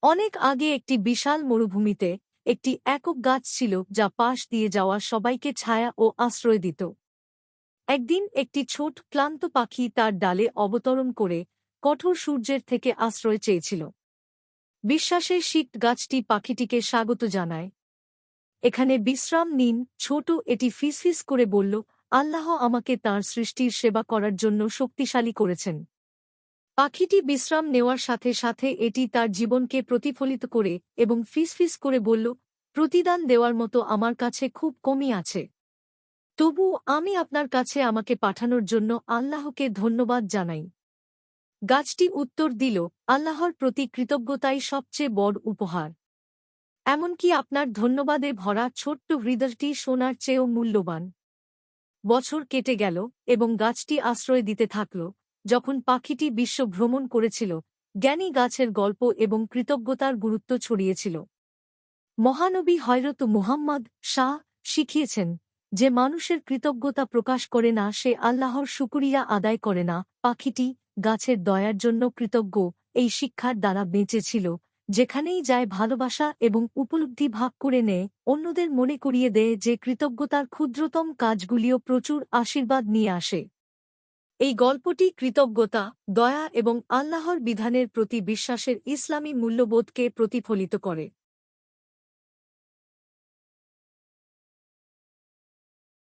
অনেক আগে একটি বিশাল মরুভূমিতে একটি একক গাছ ছিল যা পাশ দিয়ে যাওয়া সবাইকে ছায়া ও আশ্রয় দিত। একদিন একটি ছোট ক্লান্ত পাখি তার ডালে অবতরণ করে কঠোর সূর্যের থেকে আশ্রয় চেয়েছিল। বিশ্বাসের শীত গাছটি পাখিটিকে স্বাগত জানায়। এখানে বিশ্রাম নিন ছোট, এটি ফিসফিস করে বলল, আল্লাহ আমাকে তাঁর সৃষ্টির সেবা করার জন্য শক্তিশালী করেছেন। পাখিটি বিশ্রাম নেওয়ার সাথে সাথে এটি তার জীবনকে প্রতিফলিত করে এবং ফিসফিস করে বলল, প্রতিদান দেওয়ার মতো আমার কাছে খুব কমই আছে। তবু আমি আপনার কাছে আমাকে পাঠানোর জন্য আল্লাহকে ধন্যবাদ জানাই। গাছটি উত্তর দিল, আল্লাহর প্রতি কৃতজ্ঞতাই সবচেয়ে বড় উপহার। এমনকি আপনার ধন্যবাদে ভরা ছোট্ট হৃদয়টি সোনার চেয়েও মূল্যবান। বছর কেটে গেল এবং গাছটি আশ্রয় দিতে থাকল। যখন পাখিটি বিশ্ব ভ্রমণ করেছিল, জ্ঞানী গাছের গল্প এবং কৃতজ্ঞতার গুরুত্ব ছড়িয়েছিল। মহানবী হযরত মুহাম্মদ শাহ শিখিয়েছেন, যে মানুষের কৃতজ্ঞতা প্রকাশ করে না সে আল্লাহর শুকরিয়া আদায় করে না। পাখিটি গাছের দয়ার জন্য কৃতজ্ঞ এই শিক্ষার দ্বারা বেঁচেছিল। যেখানেই যায় ভালোবাসা এবং উপলব্ধি ভাগ করে নেয়, অন্যদের মনে করিয়ে দেয় যে কৃতজ্ঞতার ক্ষুদ্রতম কাজগুলিও প্রচুর আশীর্বাদ নিয়ে আসে। এই গল্পটি কৃতজ্ঞতা, দয়া এবং আল্লাহর বিধানের প্রতি বিশ্বাসের ইসলামী মূল্যবোধকে প্রতিফলিত করে।